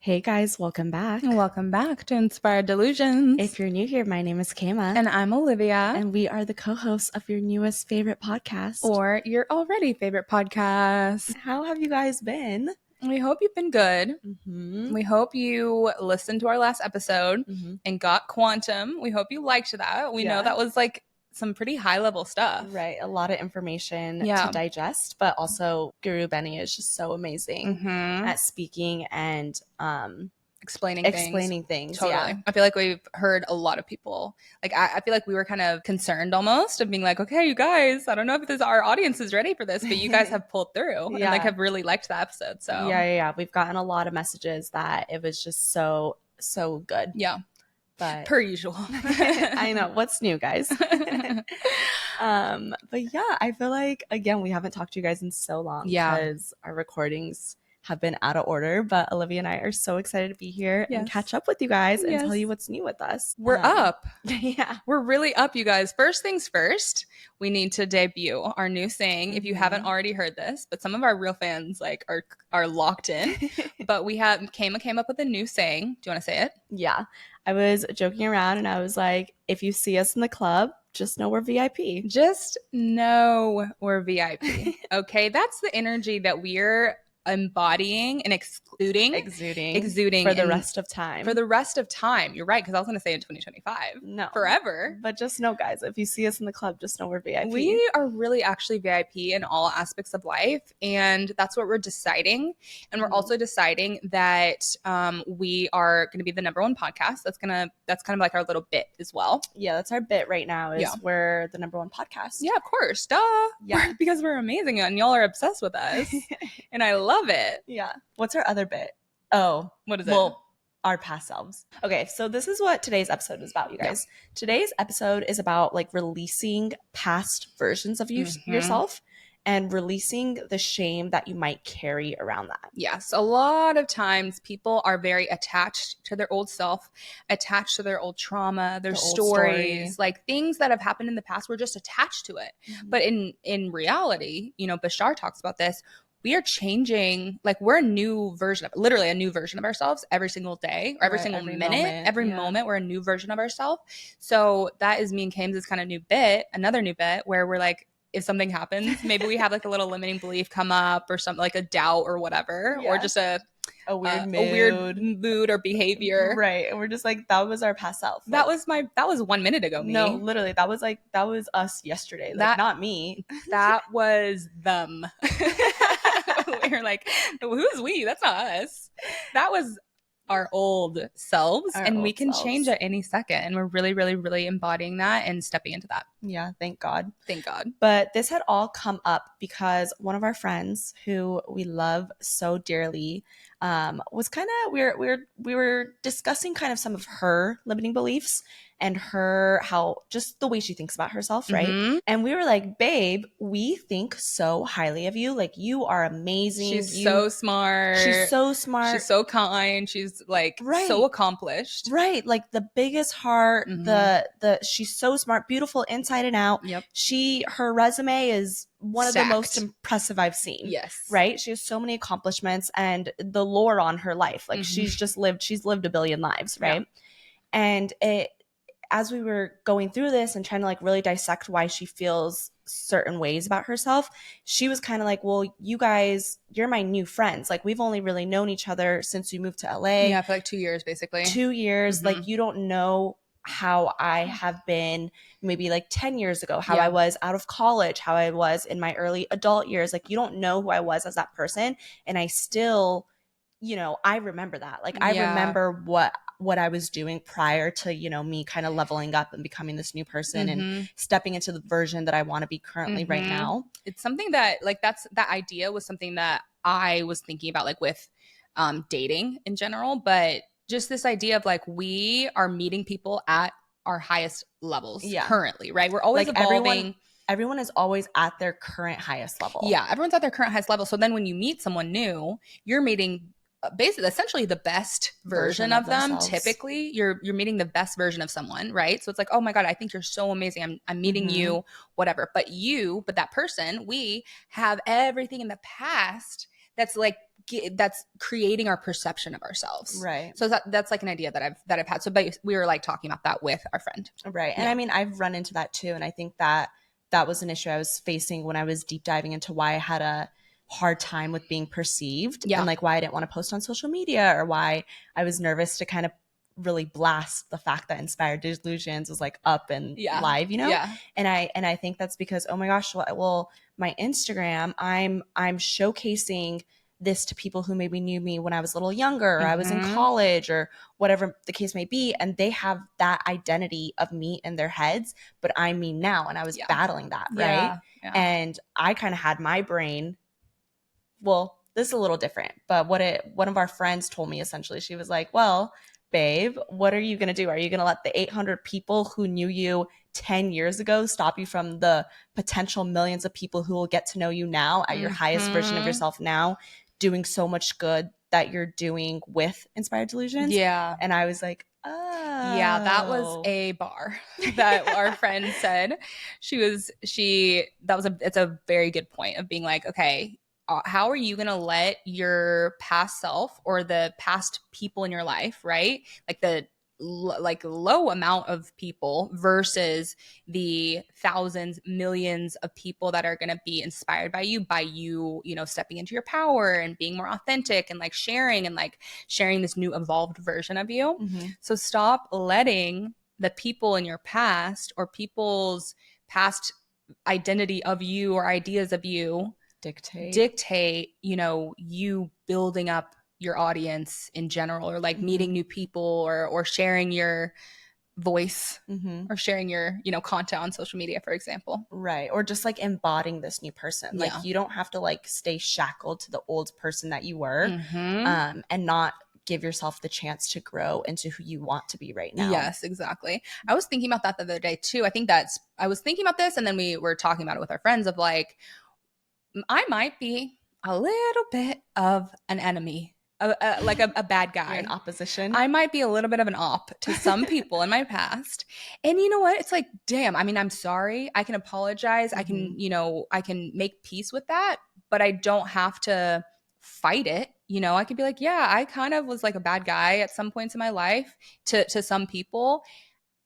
Hey guys, welcome back. Welcome back to Inspired Delusions. If you're new here, my name is Kayma. And I'm Olivia. And we are the co-hosts of your newest favorite podcast. Or your already favorite podcast. How have you guys been? We hope you've been good. Mm-hmm. We hope you listened to our last episode and got quantum. We hope you liked that. We know that was like some pretty high level stuff. Right. A lot of information to digest, but also Guru Benny is just so amazing at speaking and explaining things. Totally. Yeah. I feel like we've heard a lot of people. Like I feel like we were kind of concerned almost of being like, okay, you guys, I don't know if our audience is ready for this, but you guys have pulled through and like have really liked the episode. So yeah. We've gotten a lot of messages that it was just so good. Yeah. But per usual. I know. What's new, guys? But yeah, I feel like, again, we haven't talked to you guys in so long because our recordings have been out of order. But Olivia and I are so excited to be here and catch up with you guys and tell you what's new with us. We're up. Yeah. We're really up, you guys. First things first, we need to debut our new saying. If you haven't already heard this, but some of our real fans like are locked in. But Kayma came up with a new saying. Do you want to say it? Yeah. I was joking around and I was like, if you see us in the club, just know we're VIP. Just know we're VIP. Okay. That's the energy that we're embodying and exuding for the rest of time. For the rest of time. You're right, because I was going to say in 2025. No. Forever. But just know, guys, if you see us in the club, just know we're VIP. We are really actually VIP in all aspects of life, and that's what we're deciding. And we're also deciding that we are going to be the number one podcast. That's kind of like our little bit as well. Yeah, that's our bit right now is we're the number one podcast. Yeah, of course. Duh. Yeah. Because we're amazing and y'all are obsessed with us. And I love it. Yeah. What's our other bit? Oh, what is it? Well, our past selves. Okay, so this is what today's episode is about, you guys. Yeah. Today's episode is about like releasing past versions of yourself and releasing the shame that you might carry around that. Yes, a lot of times people are very attached to their old self, attached to their old trauma, their stories, like things that have happened in the past. We're just attached to it. But in reality, Bashar talks about this. We are changing, like we're literally a new version of ourselves every single day or every single minute, every moment we're a new version of ourselves. So that is me and Kames' kind of another new bit where we're like, if something happens, maybe we have like a little limiting belief come up or something like a doubt or whatever, or just a weird mood or behavior. Right. And we're just like, that was our past self. That was 1 minute ago. Me. No, literally. That was us yesterday. Like, not me. That was them. We were like, who's we? That's not us. That was our old selves. We can change at any second. And we're really, really, really embodying that and stepping into that. Yeah. Thank God. Thank God. But this had all come up because one of our friends who we love so dearly was kind of, we were discussing kind of some of her limiting beliefs and how just the way she thinks about herself, right? And we were like, babe, we think so highly of you. Like, you are amazing. She's so smart. She's so smart. She's so kind. She's like so accomplished. Right. Like the biggest heart, she's so smart, beautiful inside and out. Yep. Her resume is one of the most impressive I've seen. Yes. Right? She has so many accomplishments and the lore on her life. Like she's lived a billion lives, right? Yeah. And as we were going through this and trying to like really dissect why she feels certain ways about herself, she was kind of like, well, you guys, you're my new friends. Like, we've only really known each other since we moved to LA. Yeah, for like 2 years, basically. 2 years. Like, you don't know how I have been maybe like 10 years ago, how I was out of college, how I was in my early adult years. Like, you don't know who I was as that person. And I still, I remember that. Like, I remember what I was doing prior to, me kind of leveling up and becoming this new person and stepping into the version that I want to be currently right now. It's something that like that idea was something that I was thinking about like with dating in general, but just this idea of like we are meeting people at our highest levels currently, right? We're always like evolving. Everyone is always at their current highest level. Yeah, everyone's at their current highest level. So then when you meet someone new, you're meeting basically essentially the best version of them. Themselves. Typically you're meeting the best version of someone, right? So it's like, oh my God, I think you're so amazing. I'm meeting you, whatever. But that person, we have everything in the past that's like that's creating our perception of ourselves. Right. So that's like an idea that I've had. So we were like talking about that with our friend. Right. And I mean, I've run into that too. And I think that was an issue I was facing when I was deep diving into why I had a hard time with being perceived and like why I didn't want to post on social media, or why I was nervous to kind of really blast the fact that Inspired Delusions was like up and live, you know? Yeah. And I think that's because, oh my gosh, well, my Instagram, I'm showcasing this to people who maybe knew me when I was a little younger, or I was in college, or whatever the case may be. And they have that identity of me in their heads, but I'm me now. And I was battling that, right? Yeah. And I kind of had my brain, well, this is a little different, but one of our friends told me, essentially, she was like, well, babe, what are you going to do? Are you going to let the 800 people who knew you 10 years ago stop you from the potential millions of people who will get to know you now at your highest version of yourself now, doing so much good that you're doing with Inspired Delusions? Yeah. And I was like, oh. Yeah, that was a bar that our friend said. It's a very good point of being like, okay, how are you going to let your past self or the past people in your life, right? Like the low amount of people versus the thousands, millions of people that are going to be inspired by you, you know, stepping into your power and being more authentic and like sharing this new evolved version of you. So stop letting the people in your past or people's past identity of you or ideas of you dictate, you know, you building up your audience in general, or like meeting new people, or sharing your voice, or sharing your, you know, content on social media, for example. Right. Or just like embodying this new person. Like you don't have to like stay shackled to the old person that you were, and not give yourself the chance to grow into who you want to be right now. Yes, exactly. I was thinking about that the other day too. I was thinking about this, and then we were talking about it with our friends of like, I might be a little bit of an enemy, like a bad guy. You're in opposition. I might be a little bit of an op to some people in my past. And you know what? It's like, damn, I mean, I'm sorry. I can apologize. I can, you know, I can make peace with that, but I don't have to fight it. You know, I could be like, yeah, I kind of was like a bad guy at some points in my life to some people.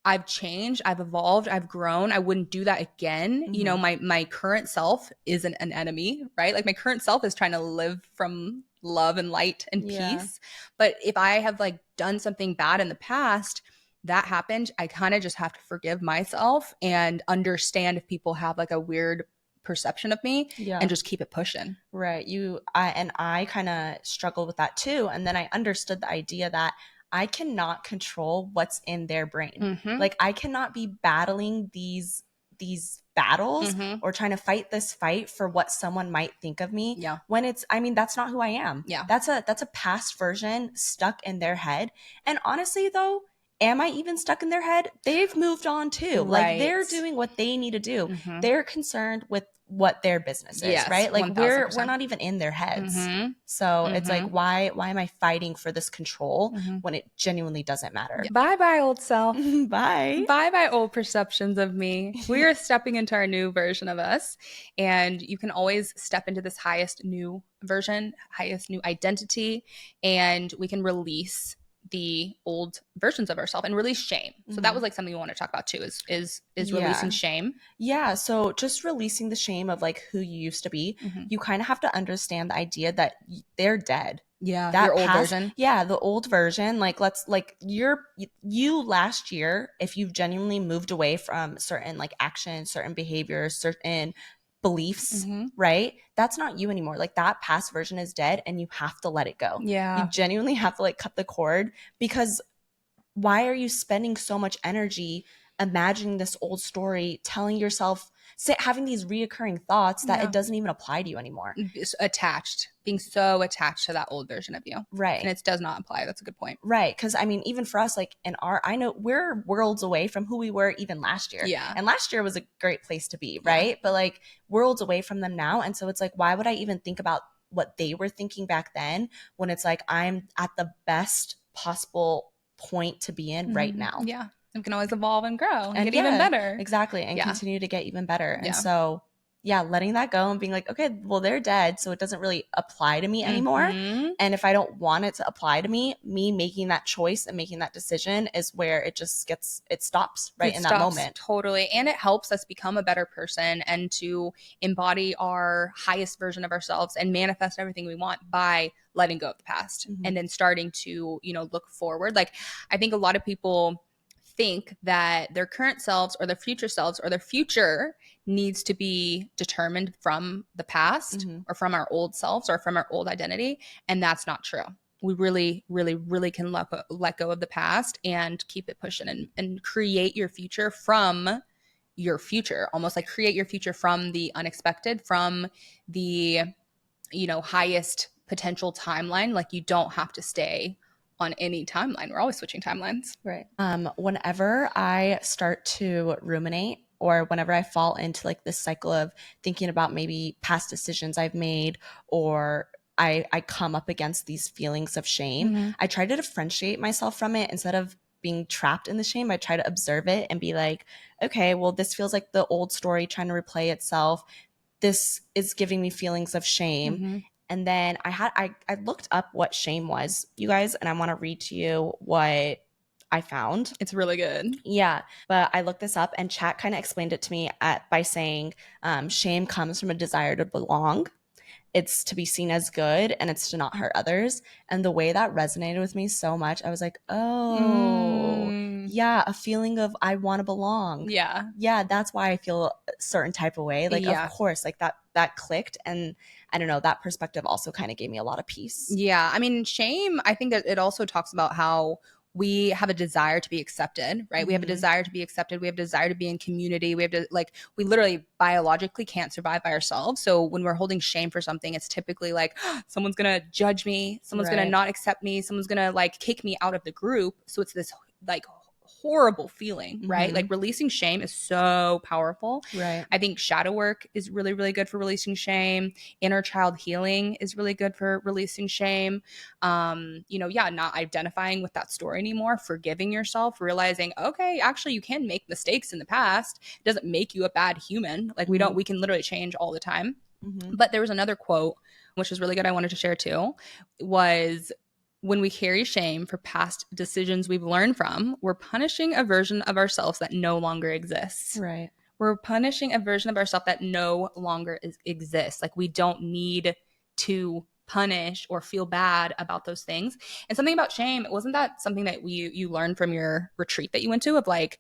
I've changed, I've evolved, I've grown. I wouldn't do that again. You know, my current self isn't an enemy, right? Like my current self is trying to live from love and light and peace. But if I have like done something bad in the past, that happened, I kind of just have to forgive myself and understand if people have like a weird perception of me and just keep it pushing. Right. I kind of struggled with that too. And then I understood the idea that I cannot control what's in their brain. Like I cannot be battling these battles or trying to fight this fight for what someone might think of me when it's, I mean, that's not who I am. That's a past version stuck in their head. And honestly though, am I even stuck in their head? They've moved on too. Like they're doing what they need to do. They're concerned with what their business is, right? Like 1000%. We're not even in their heads. So it's like, why am I fighting for this control when it genuinely doesn't matter? Bye old self. Bye old perceptions of me. We are stepping into our new version of us, and you can always step into this highest new version, highest new identity, and we can release the old versions of ourselves and release shame. So that was like something we want to talk about too, is releasing shame. Yeah. So just releasing the shame of like who you used to be. You kind of have to understand the idea that they're dead. Yeah. That your old version. Yeah. The old version. Like you last year, if you've genuinely moved away from certain like actions, certain behaviors, certain beliefs, right? That's not you anymore. Like that past version is dead and you have to let it go. Yeah. You genuinely have to like cut the cord, because why are you spending so much energy imagining this old story, telling yourself, having these reoccurring thoughts that it doesn't even apply to you anymore? Being so attached to that old version of you. Right. And it does not apply. That's a good point. Right. Because I mean, even for us, like I know we're worlds away from who we were even last year. Yeah. And last year was a great place to be, right? But like worlds away from them now. And so it's like, why would I even think about what they were thinking back then when it's like I'm at the best possible point to be in right now? Yeah. We can always evolve and grow and get even better. Exactly. And continue to get even better. And so letting that go and being like, okay, well, they're dead, so it doesn't really apply to me anymore. And if I don't want it to apply to me making that choice and making that decision is where it just stops that moment. Totally. And it helps us become a better person and to embody our highest version of ourselves and manifest everything we want by letting go of the past and then starting to, look forward. Like, I think a lot of people think that their current selves or their future needs to be determined from the past or from our old selves or from our old identity. And that's not true. We really, really, really can let go of the past and keep it pushing and create your future from your future, almost like create your future from the unexpected, from the, highest potential timeline. Like, you don't have to stay on any timeline. We're always switching timelines. Right. Whenever I start to ruminate or whenever I fall into like this cycle of thinking about maybe past decisions I've made or I come up against these feelings of shame, I try to differentiate myself from it instead of being trapped in the shame. I try to observe it and be like, okay, well, this feels like the old story trying to replay itself. This is giving me feelings of shame. And then I looked up what shame was, you guys, and I want to read to you what I found. It's really good. Yeah, but I looked this up and chat kind of explained it to me by saying shame comes from a desire to belong. It's to be seen as good and it's to not hurt others. And the way that resonated with me so much, I was like, oh, yeah, a feeling of I want to belong. Yeah. Yeah, that's why I feel a certain type of way. Like, of course, like that clicked. And I don't know, that perspective also kind of gave me a lot of peace. Yeah. I mean, shame, I think that it also talks about how we have a desire to be accepted, right? We have a desire to be accepted. We have a desire to be in community. We have to we literally biologically can't survive by ourselves. So when we're holding shame for something, it's typically like, oh, someone's going to judge me. Someone's going to not accept me. Someone's going to kick me out of the group. So it's this horrible feeling, right? Like, releasing shame is so powerful. Right. I think shadow work is really, really good for releasing shame. Inner child healing is really good for releasing shame. Not identifying with that story anymore, forgiving yourself, realizing, okay, actually you can make mistakes in the past. It doesn't make you a bad human. Like, we can literally change all the time. But there was another quote, which is really good, I wanted to share too, was, when we carry shame for past decisions we've learned from, we're punishing a version of ourselves that no longer exists. Right. We're punishing a version of ourselves that no longer exists. Like, we don't need to punish or feel bad about those things. And something about shame, wasn't that something that you learned from your retreat that you went to, of like,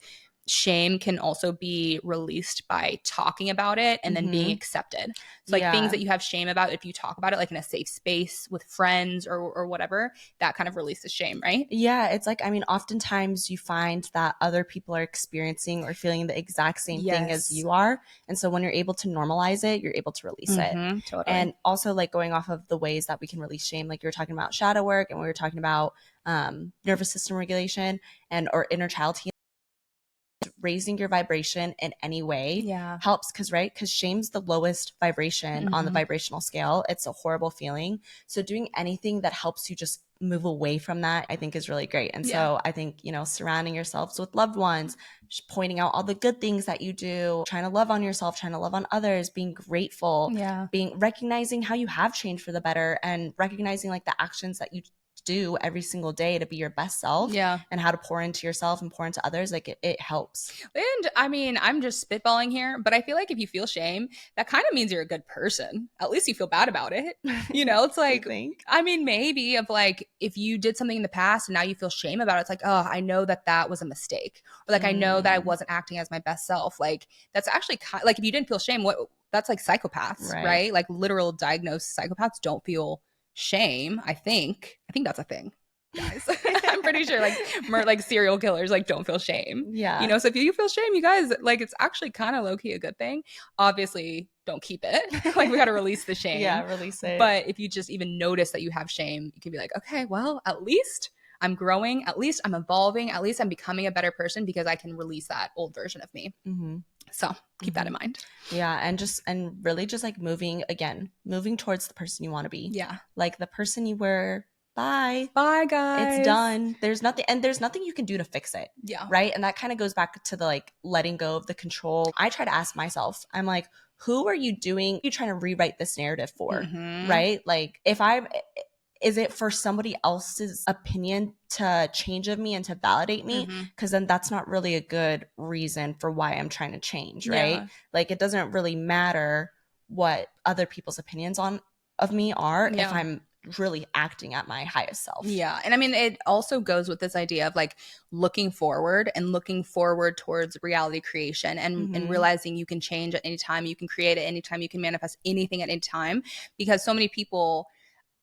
shame can also be released by talking about it and then being accepted. So things that you have shame about, if you talk about it like in a safe space with friends or whatever, that kind of releases shame, right? Yeah, it's like, I mean, oftentimes you find that other people are experiencing or feeling the exact same thing as you are. And so when you're able to normalize it, you're able to release it. Totally. And also, like, going off of the ways that we can release shame, like you were talking about shadow work and we were talking about nervous system regulation or inner child healing. Raising your vibration in any way helps, because shame's the lowest vibration on the vibrational scale. It's a horrible feeling. So doing anything that helps you just move away from that, I think, is really great. And so I think, surrounding yourselves with loved ones, just pointing out all the good things that you do, trying to love on yourself, trying to love on others, being grateful, recognizing how you have changed for the better, and recognizing like the actions that you do every single day to be your best self, and how to pour into yourself and pour into others. Like, it helps. And I mean, I'm just spitballing here, but I feel like if you feel shame, that kind of means you're a good person. At least you feel bad about it. It's like, I mean, maybe of like, if you did something in the past and now you feel shame about it, it's like, oh, I know that was a mistake. Or like, I know that I wasn't acting as my best self. Like, that's actually like, if you didn't feel shame, that's like psychopaths, right? Like, literal diagnosed psychopaths don't feel shame. I think that's a thing, guys. I'm pretty sure like serial killers don't feel shame. So if you feel shame, you guys, like, it's actually kind of low-key a good thing. Obviously, don't keep it. Like, we got to release the shame. Release it. But if you just even notice that you have shame, you can be like, okay, well, at least I'm growing, at least I'm evolving, at least I'm becoming a better person because I can release that old version of me. So keep that in mind. Yeah. And really just like moving towards the person you want to be. Yeah. Like the person you were. Bye, guys. It's done. There's nothing you can do to fix it. Yeah. Right. And that kind of goes back to the like letting go of the control. I try to ask myself, I'm like, who are you doing, you trying to rewrite this narrative for, Mm-hmm. right? Like is it for somebody else's opinion to change of me and to validate me? Because then that's not really a good reason for why I'm trying to change, right? Yeah. Like it doesn't really matter what other people's opinions of me are if I'm really acting at my highest self. Yeah. And I mean, it also goes with this idea of like looking forward towards reality creation and realizing you can change at any time, you can create at any time, you can manifest anything at any time, because so many people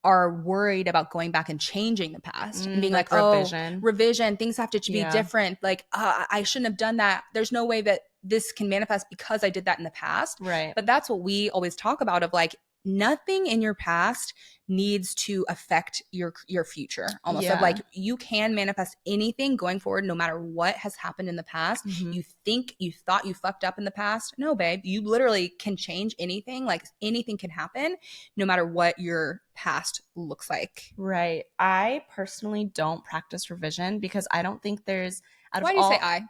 are worried about going back and changing the past and being like revision, things have to be different. Like, I shouldn't have done that. There's no way that this can manifest because I did that in the past. Right. But that's what we always talk about, of like, nothing in your past needs to affect your future, almost. Of like, you can manifest anything going forward no matter what has happened in the past. You thought you fucked up in the past. No, babe, you literally can change anything. Like anything can happen no matter what your past looks like. Right. I personally don't practice revision because I don't think there's Why do you say I?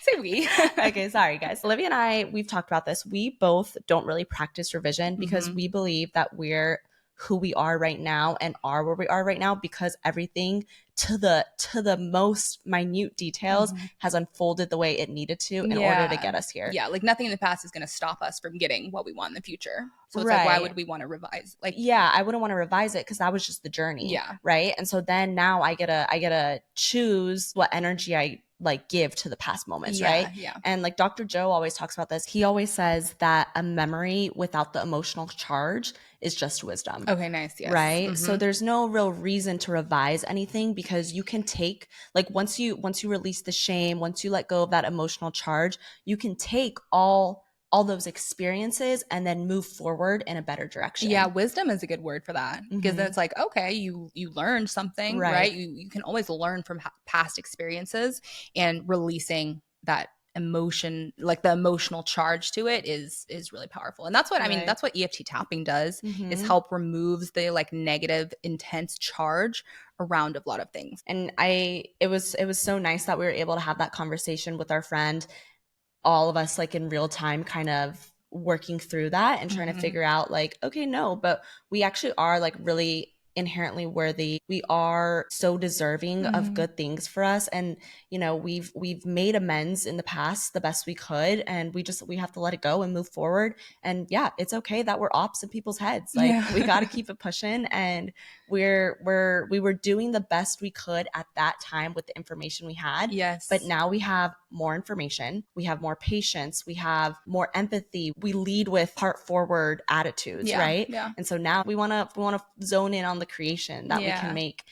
Say we. Okay, sorry guys. Olivia and I, we've talked about this. We both don't really practice revision because we believe that we're who we are right now and are where we are right now because everything to the most minute details has unfolded the way it needed to in order to get us here. Yeah, like nothing in the past is going to stop us from getting what we want in the future. So it's like, why would we want to revise? Like, yeah, I wouldn't want to revise it because that was just the journey. Yeah. Right. And so then now I gotta choose what energy I like give to the past moments, right? Yeah. And like Dr. Joe always talks about this. He always says that a memory without the emotional charge is just wisdom. Okay, nice. Yes. Right? So there's no real reason to revise anything because you can take, like, once you release the shame, once you let go of that emotional charge, you can take all those experiences and then move forward in a better direction. Yeah, wisdom is a good word for that, because then it's like, okay, you learned something, right? You can always learn from past experiences, and releasing that emotion, like the emotional charge to it, is really powerful. And that's what I mean, that's what EFT tapping does, is help removes the like negative intense charge around a lot of things. And it was so nice that we were able to have that conversation with our friend, all of us like in real time, kind of working through that and trying to figure out like, okay, no, but we actually are like really inherently worthy. We are so deserving of good things for us. And, you know, we've made amends in the past the best we could. And we have to let it go and move forward. And yeah, it's okay that we're ops in people's heads. Like we got to keep it pushing. And we were doing the best we could at that time with the information we had. Yes. But now we have more information. We have more patience. We have more empathy. We lead with heart forward attitudes, right? Yeah. And so now we want to zone in on the creation that we can make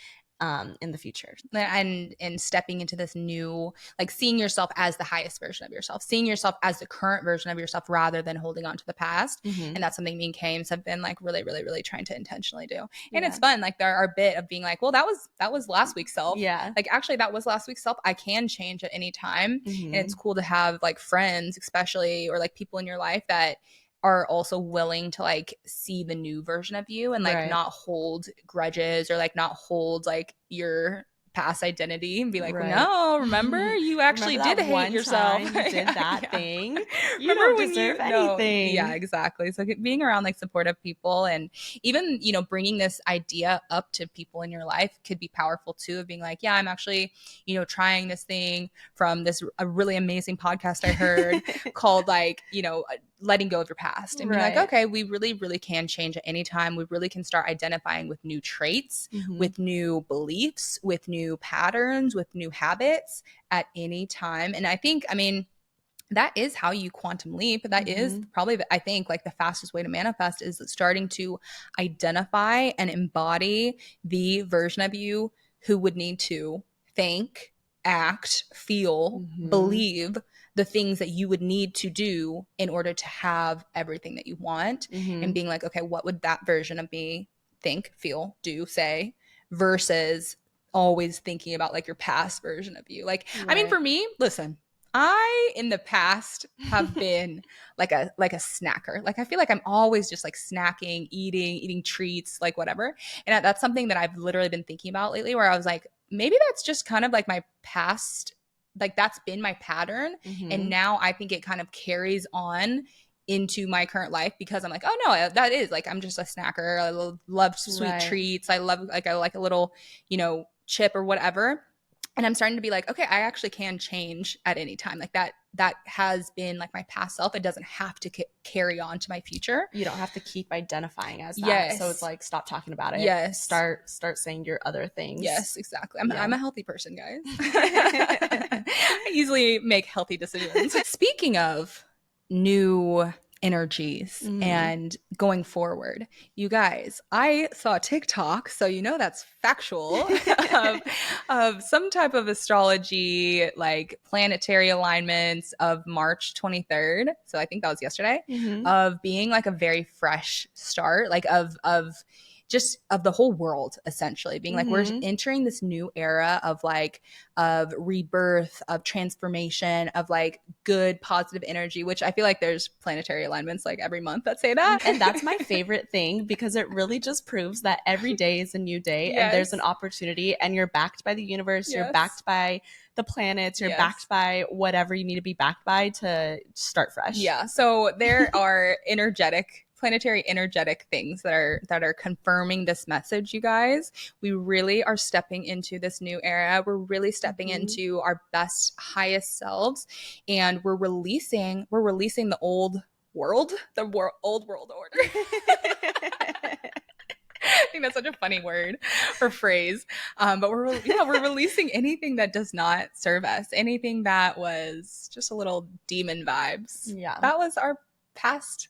in the future. And stepping into this new, like seeing yourself as the highest version of yourself, seeing yourself as the current version of yourself rather than holding on to the past. And that's something me and Kames have been like really, really, really trying to intentionally do. And it's fun. Like there are a bit of being like, well, that was last week's self. Yeah. Like actually that was last week's self. I can change at any time. And it's cool to have like friends, especially, or like people in your life that are also willing to like see the new version of you and like not hold grudges or like not hold like your past identity and be like, no, remember you actually did hate yourself. You did that thing. You Remember don't deserve anything. Yeah, exactly. So being around like supportive people, and even, you know, bringing this idea up to people in your life could be powerful too, of being like, yeah, I'm actually, you know, trying this thing from a really amazing podcast I heard called like, you know, letting go of your past, and being like, okay, we really, really can change at any time. We really can start identifying with new traits, with new beliefs, with new patterns, with new habits at any time. And I think, I mean, that is how you quantum leap. That is probably, I think, like the fastest way to manifest is starting to identify and embody the version of you who would need to think, act, feel, believe the things that you would need to do in order to have everything that you want, and being like, okay, what would that version of me think, feel, do, say, versus always thinking about like your past version of you. Like, I mean, for me, listen, I in the past have been like a snacker. Like I feel like I'm always just like snacking, eating treats, like whatever. And that's something that I've literally been thinking about lately, where I was like, maybe that's just kind of like my past like that's been my pattern. And now I think it kind of carries on into my current life because I'm like, oh no, that is like, I'm just a snacker. I love sweet treats. I like a little, you know, chip or whatever. And I'm starting to be like, okay, I actually can change at any time. Like that has been like my past self. It doesn't have to carry on to my future. You don't have to keep identifying as that. Yes. So it's like, stop talking about it. Yes. Start saying your other things. Yes, exactly. I'm a healthy person, guys. I easily make healthy decisions. Speaking of new energies and going forward, you guys, I saw TikTok, so you know that's factual, of some type of astrology, like planetary alignments of March 23rd. So I think that was yesterday, of being like a very fresh start, like of just of the whole world, essentially being like, we're entering this new era of like, of rebirth, of transformation, of like good positive energy, which I feel like there's planetary alignments like every month that say that. And that's my favorite thing, because it really just proves that every day is a new day and there's an opportunity, and you're backed by the universe, you're backed by the planets, you're backed by whatever you need to be backed by to start fresh. Yeah. So there are planetary energetic things that are confirming this message, you guys. We really are stepping into this new era. We're really stepping into our best, highest selves, and we're releasing the old world, old world order. I think that's such a funny word or phrase. But we're releasing anything that does not serve us, anything that was just a little demon vibes. Yeah. That was our past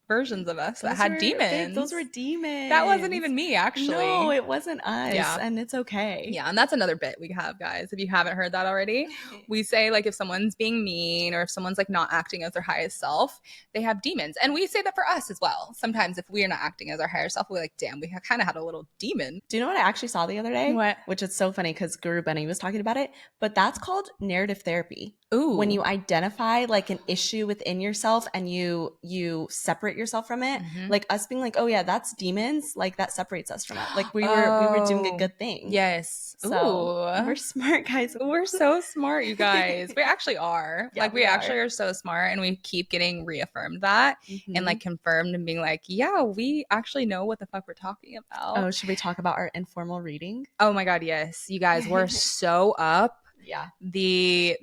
versions of us that had demons. Those were demons. That wasn't even me, actually. No, it wasn't us. Yeah. And it's okay. Yeah, and that's another bit we have, guys. If you haven't heard that already, we say like if someone's being mean or if someone's like not acting as their highest self, they have demons. And we say that for us as well. Sometimes if we're not acting as our higher self, we're like, damn, we kind of had a little demon. Do you know what I actually saw the other day? What? Which is so funny because Guru Benny was talking about it, but that's called narrative therapy. Ooh. When you identify like an issue within yourself and you separate yourself from it, like us being like, oh yeah, that's demons, like that separates us from it. Like we were doing a good thing. Yes. So we're smart, guys. We're so smart, you guys. We actually are. Yeah, like we actually are so smart, and we keep getting reaffirmed that and like confirmed and being like, yeah, we actually know what the fuck we're talking about. Oh, should we talk about our informal reading? Oh my God, yes. You guys, we're so up. Yeah. The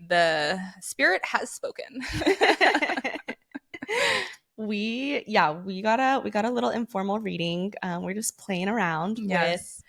spirit has spoken. We got a little informal reading. We're just playing around with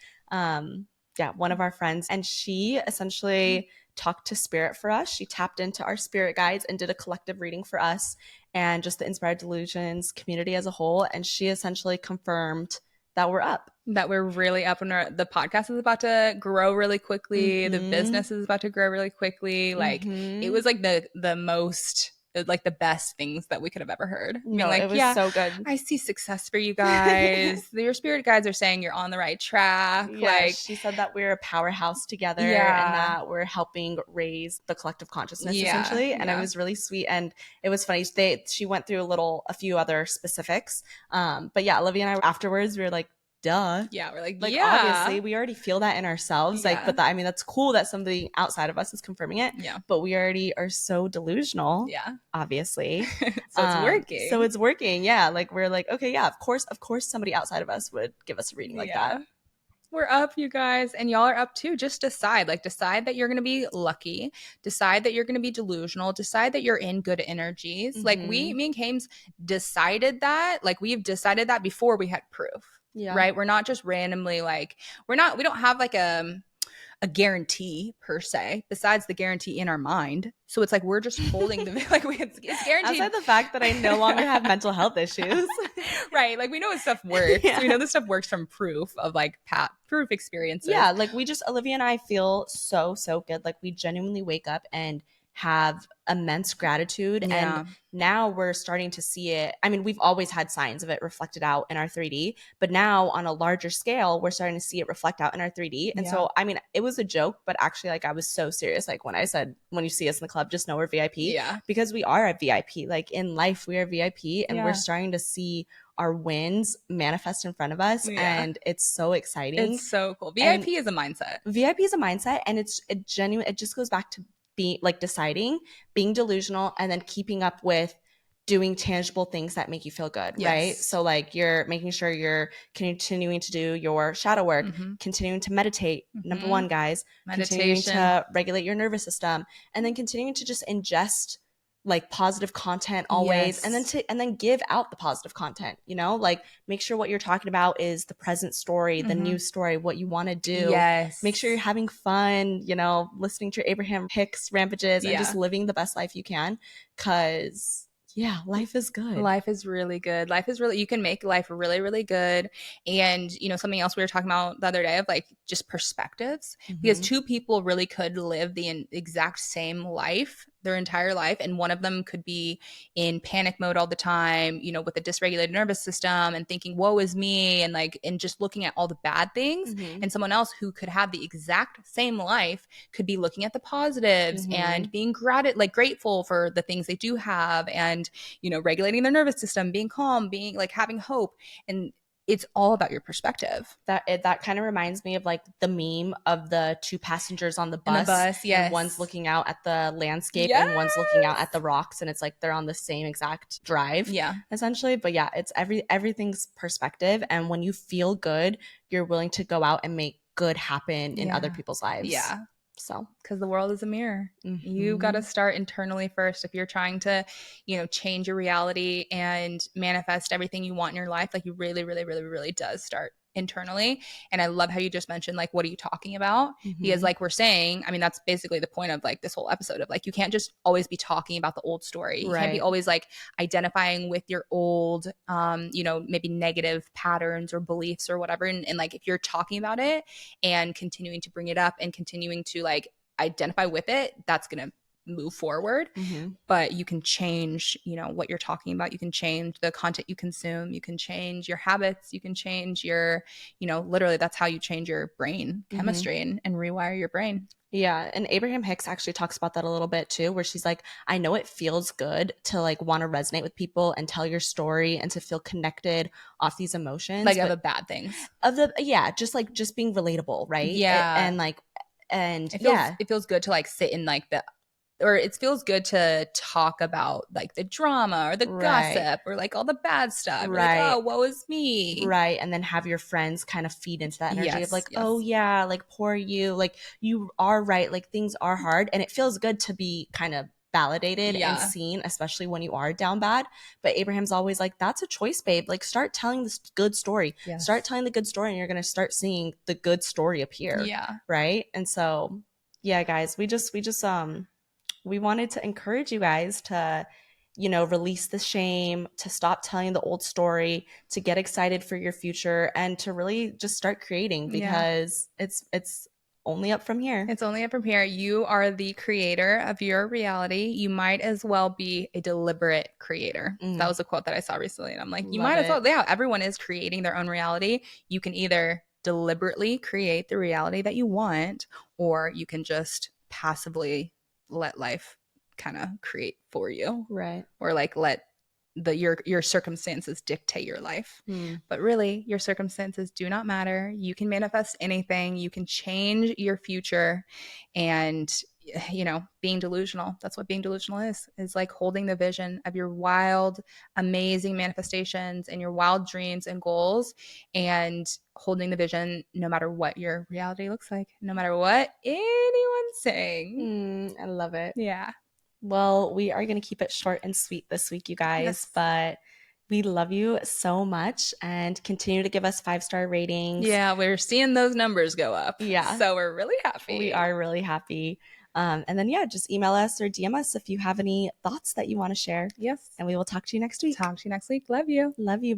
one of our friends, and she essentially talked to spirit for us. She tapped into our spirit guides and did a collective reading for us and just the Inspired Delusions community as a whole, and she essentially confirmed that we're up. That we're really up, and the podcast is about to grow really quickly. The business is about to grow really quickly. Like it was like the most, like the best things that we could have ever heard. No, like, it was so good. I see success for you guys. Your spirit guides are saying you're on the right track. Yeah, like she said that we're a powerhouse together and that we're helping raise the collective consciousness essentially. And it was really sweet. And it was funny. She went through a few other specifics. But yeah, Olivia and I afterwards, we were like, duh. Yeah, we're like obviously we already feel that in ourselves. Like, but I mean, that's cool that somebody outside of us is confirming it. Yeah. But we already are so delusional. Yeah. Obviously. So it's working. So it's working. Yeah. Like we're like, okay, yeah, of course somebody outside of us would give us a reading like that. We're up, you guys, and y'all are up too. Just decide that you're going to be lucky, decide that you're going to be delusional, decide that you're in good energies. Like me and Kames decided that, like we've decided that before we had proof. Yeah. Right. We're not just randomly like, we don't have like a guarantee per se, besides the guarantee in our mind. So it's like we're just holding the like it's guaranteed. Outside the fact that I no longer have mental health issues. Right. Like we know this stuff works. Yeah. We know this stuff works from proof of like proof experiences. Yeah. Like Olivia and I feel so good. Like we genuinely wake up and have immense gratitude. And now we're starting to see it. I mean, we've always had signs of it reflected out in our 3D, but now on a larger scale, we're starting to see it reflect out in our 3D. And so, I mean, it was a joke, but actually like I was so serious. Like when I said, when you see us in the club, just know we're VIP. Yeah. Because we are a VIP. Like in life, we are VIP, and we're starting to see our wins manifest in front of us. And it's so exciting. It's so cool. VIP is a mindset. VIP is a mindset. And it just goes back to deciding, being delusional, and then keeping up with doing tangible things that make you feel good, right? So like you're making sure you're continuing to do your shadow work, continuing to meditate. Number one, guys, continuing to regulate your nervous system, and then continuing to just ingest like positive content always, and then give out the positive content, you know, like make sure what you're talking about is the present story, the new story, what you want to do. Make sure you're having fun, you know, listening to your Abraham Hicks rampages and just living the best life you can, because life is good. Life is really good. You can make life really, really good. And, you know, something else we were talking about the other day of like just perspectives, because two people really could live the exact same life their entire life. And one of them could be in panic mode all the time, you know, with a dysregulated nervous system and thinking, woe is me, and like, and just looking at all the bad things. And someone else who could have the exact same life could be looking at the positives and being grateful for the things they do have, and, you know, regulating their nervous system, being calm, being like having hope. And it's all about your perspective. That kind of reminds me of like the meme of the two passengers on the bus. And one's looking out at the landscape and one's looking out at the rocks, and it's like they're on the same exact drive. Essentially. But yeah, it's everything's perspective. And when you feel good, you're willing to go out and make good happen in other people's lives. So, because the world is a mirror. You got to start internally first. If you're trying to, you know, change your reality and manifest everything you want in your life, like you really, really, really, really does start internally. And I love how you just mentioned, like, what are you talking about? Because like we're saying, I mean, that's basically the point of like this whole episode of like, you can't just always be talking about the old story. You can't be always like identifying with your old, you know, maybe negative patterns or beliefs or whatever. And like, if you're talking about it and continuing to bring it up and continuing to like identify with it, that's going to move forward. But you can change, you know, what you're talking about. You can change the content you consume. You can change your habits. You can change your, you know, literally that's how you change your brain chemistry and rewire your brain. Yeah. And Abraham Hicks actually talks about that a little bit too, where she's like, I know it feels good to like want to resonate with people and tell your story and to feel connected off these emotions. Like of the bad things. Just being relatable, right? It feels good to like sit in like it feels good to talk about like the drama or the gossip or like all the bad stuff. Like, oh, woe is me. Right. And then have your friends kind of feed into that energy of like, oh yeah, like poor you, like you are right. Like things are hard. And it feels good to be kind of validated and seen, especially when you are down bad. But Abraham's always like, that's a choice, babe. Like start telling this good story. Start telling the good story, and you're going to start seeing the good story appear. Right. And so, yeah, guys, we wanted to encourage you guys to, you know, release the shame, to stop telling the old story, to get excited for your future, and to really just start creating, because it's only up from here. It's only up from here. You are the creator of your reality. You might as well be a deliberate creator. That was a quote that I saw recently, and I'm like, you might as well. Yeah, everyone is creating their own reality. You can either deliberately create the reality that you want, or you can just passively let life kind of create for you, right? Or like let your circumstances dictate your life. But really, your circumstances do not matter. You can manifest anything. You can change your future. And you know, being delusional, that's what being delusional is like holding the vision of your wild, amazing manifestations and your wild dreams and goals, and holding the vision no matter what your reality looks like, no matter what anyone's saying. I love it. Yeah. Well, we are going to keep it short and sweet this week, you guys, but we love you so much, and continue to give us 5-star ratings. Yeah, we're seeing those numbers go up. Yeah. So we're really happy. We are really happy. And then, just email us or DM us if you have any thoughts that you want to share. Yes. And we will talk to you next week. Love you. Love you.